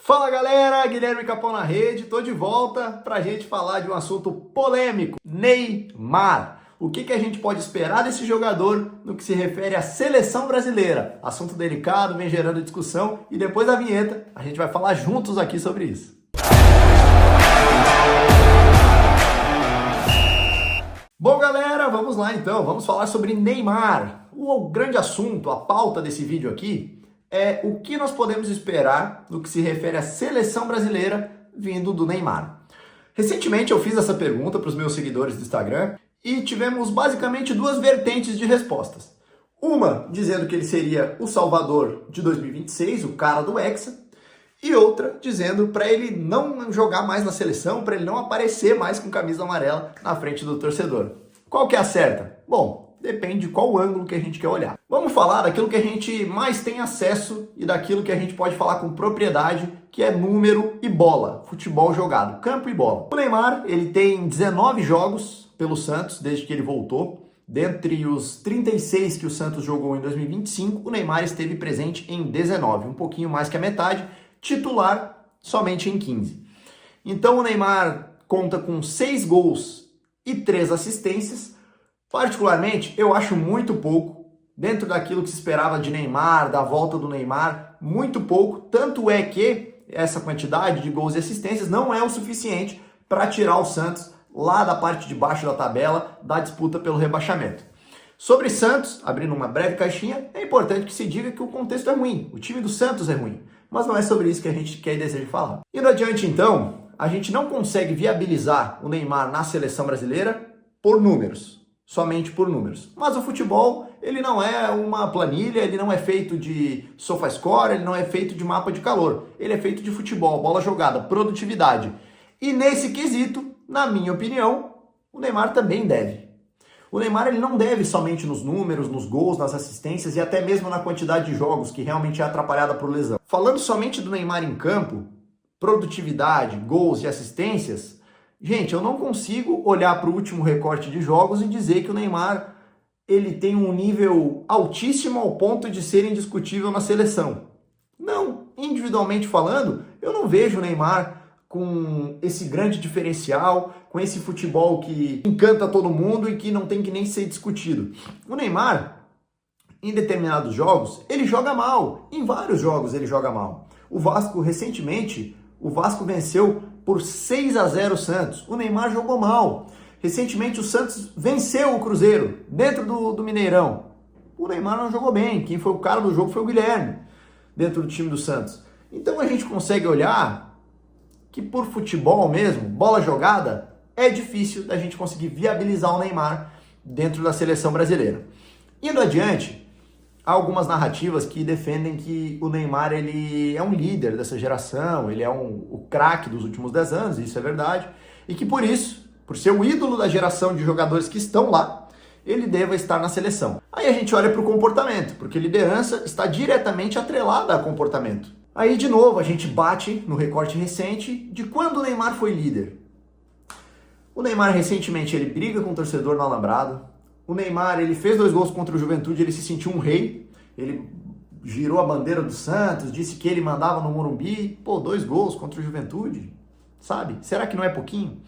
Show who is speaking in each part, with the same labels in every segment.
Speaker 1: Fala galera, Guilherme Capão na rede, tô de volta pra gente falar de um assunto polêmico, Neymar. O que a gente pode esperar desse jogador no que se refere à seleção brasileira? Assunto delicado, vem gerando discussão e depois da vinheta a gente vai falar juntos aqui sobre isso. Bom galera, vamos lá então, vamos falar sobre Neymar. O grande assunto, a pauta desse vídeo aqui é o que nós podemos esperar no que se refere à seleção brasileira vindo do Neymar. Recentemente eu fiz essa pergunta para os meus seguidores do Instagram e tivemos basicamente duas vertentes de respostas. Uma dizendo que ele seria o salvador de 2026, o cara do Hexa, e outra dizendo para ele não jogar mais na seleção, para ele não aparecer mais com camisa amarela na frente do torcedor. Qual que é a certa? Bom, depende de qual ângulo que a gente quer olhar. Vamos falar daquilo que a gente mais tem acesso e daquilo que a gente pode falar com propriedade, que é número e bola, futebol jogado, campo e bola. O Neymar, ele tem 19 jogos pelo Santos desde que ele voltou. Dentre os 36 que o Santos jogou em 2025, o Neymar esteve presente em 19, um pouquinho mais que a metade, titular somente em 15. Então o Neymar conta com 6 gols e 3 assistências. Particularmente, eu acho muito pouco, dentro daquilo que se esperava de Neymar, da volta do Neymar, muito pouco. Tanto é que essa quantidade de gols e assistências não é o suficiente para tirar o Santos lá da parte de baixo da tabela da disputa pelo rebaixamento. Sobre Santos, abrindo uma breve caixinha, é importante que se diga que o contexto é ruim, o time do Santos é ruim, mas não é sobre isso que a gente quer e deseja falar. Indo adiante então, a gente não consegue viabilizar o Neymar na seleção brasileira por números. Somente por números. Mas o futebol, ele não é uma planilha, ele não é feito de SofaScore, ele não é feito de mapa de calor. Ele é feito de futebol, bola jogada, produtividade. E nesse quesito, na minha opinião, o Neymar também deve. O Neymar ele não deve somente nos números, nos gols, nas assistências e até mesmo na quantidade de jogos, que realmente é atrapalhada por lesão. Falando somente do Neymar em campo, produtividade, gols e assistências, gente, eu não consigo olhar para o último recorte de jogos e dizer que o Neymar ele tem um nível altíssimo ao ponto de ser indiscutível na seleção. Não, individualmente falando, eu não vejo o Neymar com esse grande diferencial, com esse futebol que encanta todo mundo e que não tem que nem ser discutido. O Neymar, em determinados jogos, ele joga mal. Em vários jogos ele joga mal. O Vasco, recentemente, o Vasco venceu por 6-0 o Santos. O Neymar jogou mal. Recentemente o Santos venceu o Cruzeiro dentro do Mineirão. O Neymar não jogou bem. Quem foi o cara do jogo foi o Guilherme, dentro do time do Santos. Então a gente consegue olhar que por futebol mesmo, bola jogada, é difícil da gente conseguir viabilizar o Neymar dentro da seleção brasileira. Indo adiante, há algumas narrativas que defendem que o Neymar ele é um líder dessa geração, ele é o craque dos últimos 10 anos, isso é verdade, e que por isso, por ser o ídolo da geração de jogadores que estão lá, ele deva estar na seleção. Aí a gente olha para o comportamento, porque liderança está diretamente atrelada a comportamento. Aí de novo a gente bate no recorte recente de quando o Neymar foi líder. O Neymar recentemente ele briga com o torcedor no alambrado. O Neymar, ele fez 2 gols contra o Juventude, ele se sentiu um rei, ele girou a bandeira do Santos, disse que ele mandava no Morumbi. Pô, 2 gols contra o Juventude, sabe? Será que não é pouquinho?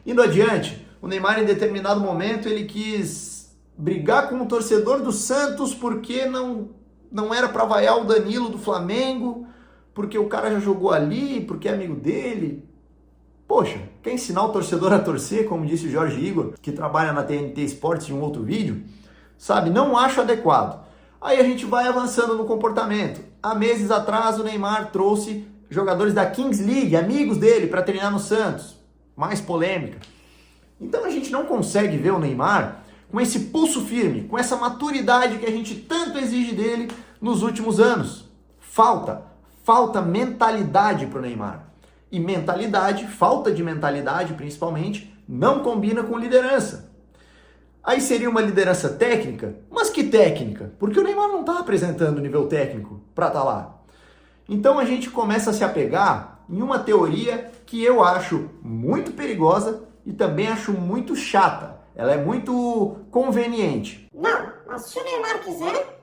Speaker 1: Indo adiante, o Neymar em determinado momento ele quis brigar com o torcedor do Santos porque não era para vaiar o Danilo do Flamengo, porque o cara já jogou ali, porque é amigo dele. Poxa, quer ensinar o torcedor a torcer, como disse o Jorge Igor, que trabalha na TNT Esportes em um outro vídeo? Sabe, não acho adequado. Aí a gente vai avançando no comportamento. Há meses atrás o Neymar trouxe jogadores da Kings League, amigos dele, para treinar no Santos. Mais polêmica. Então a gente não consegue ver o Neymar com esse pulso firme, com essa maturidade que a gente tanto exige dele nos últimos anos. Falta mentalidade para o Neymar. E mentalidade, falta de mentalidade principalmente, não combina com liderança. Aí seria uma liderança técnica, mas que técnica? Porque o Neymar não está apresentando nível técnico para estar lá. Então a gente começa a se apegar em uma teoria que eu acho muito perigosa e também acho muito chata. Ela é muito conveniente.
Speaker 2: Não, mas se o Neymar quiser,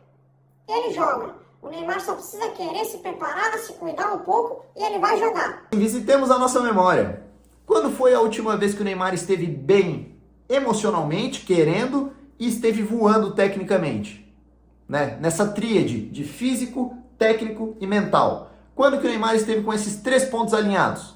Speaker 2: ele joga. O Neymar só precisa querer se preparar, se cuidar um pouco e ele vai jogar.
Speaker 1: Visitemos a nossa memória. Quando foi a última vez que o Neymar esteve bem emocionalmente, querendo, e esteve voando tecnicamente? Né? Nessa tríade de físico, técnico e mental. Quando que o Neymar esteve com esses 3 pontos alinhados?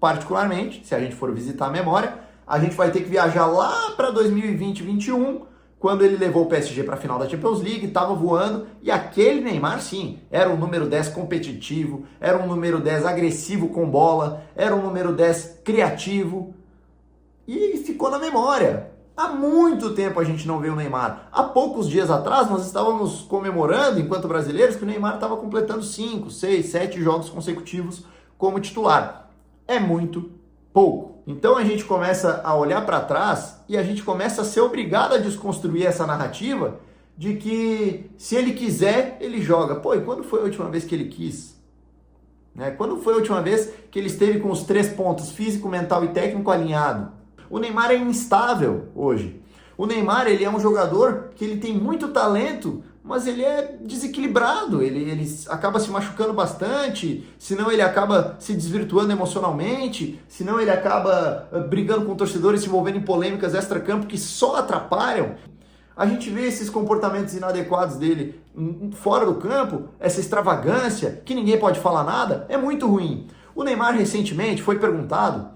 Speaker 1: Particularmente, se a gente for visitar a memória, a gente vai ter que viajar lá para 2020-21, quando ele levou o PSG para a final da Champions League, estava voando, e aquele Neymar, sim, era um número 10 competitivo, era um número 10 agressivo com bola, era um número 10 criativo, e ficou na memória. Há muito tempo a gente não vê o Neymar. Há poucos dias atrás, nós estávamos comemorando, enquanto brasileiros, que o Neymar estava completando 5, 6, 7 jogos consecutivos como titular. É muito pouco. Então a gente começa a olhar para trás e a gente começa a ser obrigado a desconstruir essa narrativa de que se ele quiser, ele joga. Pô, e quando foi a última vez que ele quis? Né? Quando foi a última vez que ele esteve com os 3 pontos, físico, mental e técnico alinhado? O Neymar é instável hoje. O Neymar, ele é um jogador que ele tem muito talento, mas ele é desequilibrado, ele acaba se machucando bastante, senão ele acaba se desvirtuando emocionalmente, senão ele acaba brigando com torcedores, se envolvendo em polêmicas extra-campo que só atrapalham. A gente vê esses comportamentos inadequados dele fora do campo, essa extravagância, que ninguém pode falar nada, é muito ruim. O Neymar recentemente foi perguntado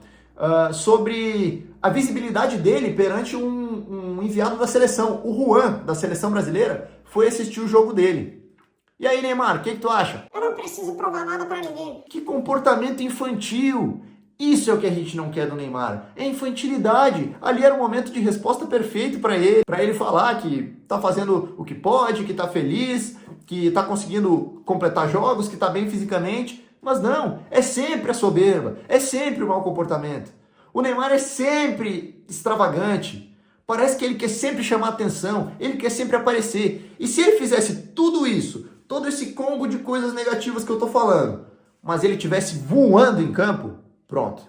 Speaker 1: sobre a visibilidade dele perante um enviado da seleção, o Juan, da seleção brasileira, foi assistir o jogo dele. E aí, Neymar, o que tu acha?
Speaker 2: Eu não preciso provar nada pra ninguém.
Speaker 1: Que comportamento infantil! Isso é o que a gente não quer do Neymar. É infantilidade. Ali era um momento de resposta perfeito para ele falar que tá fazendo o que pode, que tá feliz, que tá conseguindo completar jogos, que tá bem fisicamente. Mas não, é sempre a soberba, é sempre o mau comportamento. O Neymar é sempre extravagante. Parece que ele quer sempre chamar atenção, ele quer sempre aparecer. E se ele fizesse tudo isso, todo esse combo de coisas negativas que eu tô falando, mas ele tivesse voando em campo, pronto,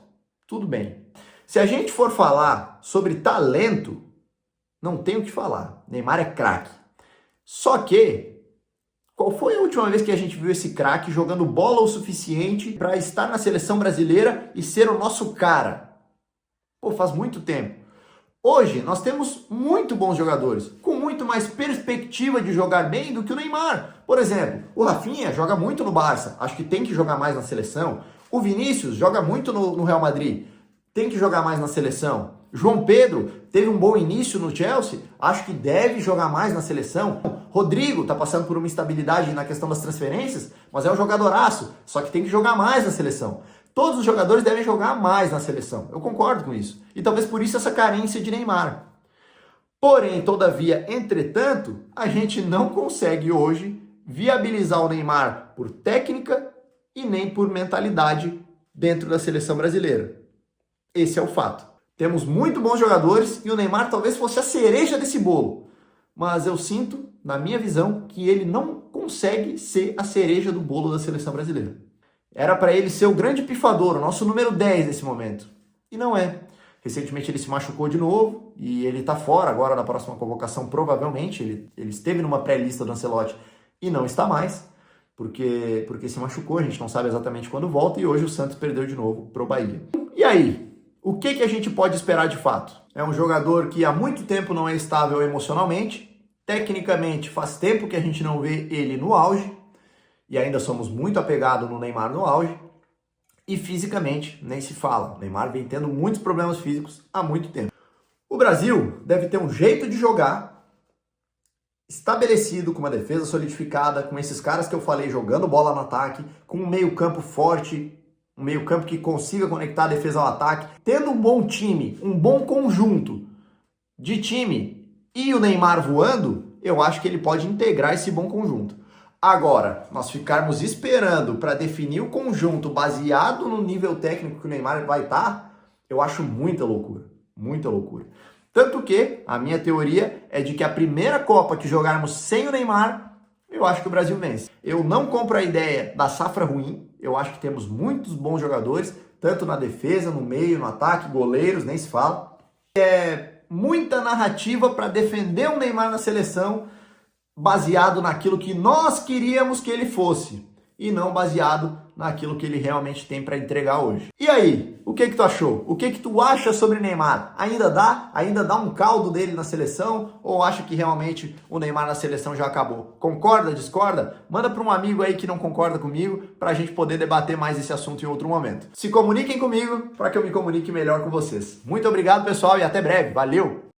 Speaker 1: tudo bem. Se a gente for falar sobre talento, não tem o que falar. Neymar é craque. Só que, qual foi a última vez que a gente viu esse craque jogando bola o suficiente para estar na seleção brasileira e ser o nosso cara? Pô, faz muito tempo. Hoje, nós temos muito bons jogadores, com muito mais perspectiva de jogar bem do que o Neymar. Por exemplo, o Rafinha joga muito no Barça, acho que tem que jogar mais na seleção. O Vinícius joga muito no Real Madrid, tem que jogar mais na seleção. João Pedro teve um bom início no Chelsea, acho que deve jogar mais na seleção. Rodrigo está passando por uma instabilidade na questão das transferências, mas é um jogadoraço, só que tem que jogar mais na seleção. Todos os jogadores devem jogar mais na seleção. Eu concordo com isso. E talvez por isso essa carência de Neymar. Porém, todavia, entretanto, a gente não consegue hoje viabilizar o Neymar por técnica e nem por mentalidade dentro da seleção brasileira. Esse é o fato. Temos muito bons jogadores e o Neymar talvez fosse a cereja desse bolo. Mas eu sinto, na minha visão, que ele não consegue ser a cereja do bolo da seleção brasileira. Era para ele ser o grande pifador, o nosso número 10 nesse momento. E não é. Recentemente ele se machucou de novo e ele está fora agora da próxima convocação, provavelmente. Ele esteve numa pré-lista do Ancelotti e não está mais, porque se machucou, a gente não sabe exatamente quando volta, e hoje o Santos perdeu de novo para o Bahia. E aí? O que a gente pode esperar de fato? É um jogador que há muito tempo não é estável emocionalmente, tecnicamente faz tempo que a gente não vê ele no auge, e ainda somos muito apegados no Neymar no auge, e fisicamente nem se fala. O Neymar vem tendo muitos problemas físicos há muito tempo. O Brasil deve ter um jeito de jogar estabelecido, com uma defesa solidificada, com esses caras que eu falei jogando bola no ataque, com um meio campo forte, um meio campo que consiga conectar a defesa ao ataque, tendo um bom time, um bom conjunto de time e o Neymar voando, eu acho que ele pode integrar esse bom conjunto. Agora, nós ficarmos esperando para definir o conjunto baseado no nível técnico que o Neymar vai estar, eu acho muita loucura, muita loucura. Tanto que a minha teoria é de que a primeira Copa que jogarmos sem o Neymar, eu acho que o Brasil vence. Eu não compro a ideia da safra ruim, eu acho que temos muitos bons jogadores, tanto na defesa, no meio, no ataque, goleiros, nem se fala. É muita narrativa para defender o Neymar na seleção, baseado naquilo que nós queríamos que ele fosse e não baseado naquilo que ele realmente tem para entregar hoje. E aí, o que tu achou? O que tu acha sobre Neymar? Ainda dá? Ainda dá um caldo dele na seleção? Ou acha que realmente o Neymar na seleção já acabou? Concorda, discorda? Manda para um amigo aí que não concorda comigo para a gente poder debater mais esse assunto em outro momento. Se comuniquem comigo para que eu me comunique melhor com vocês. Muito obrigado, pessoal, e até breve. Valeu!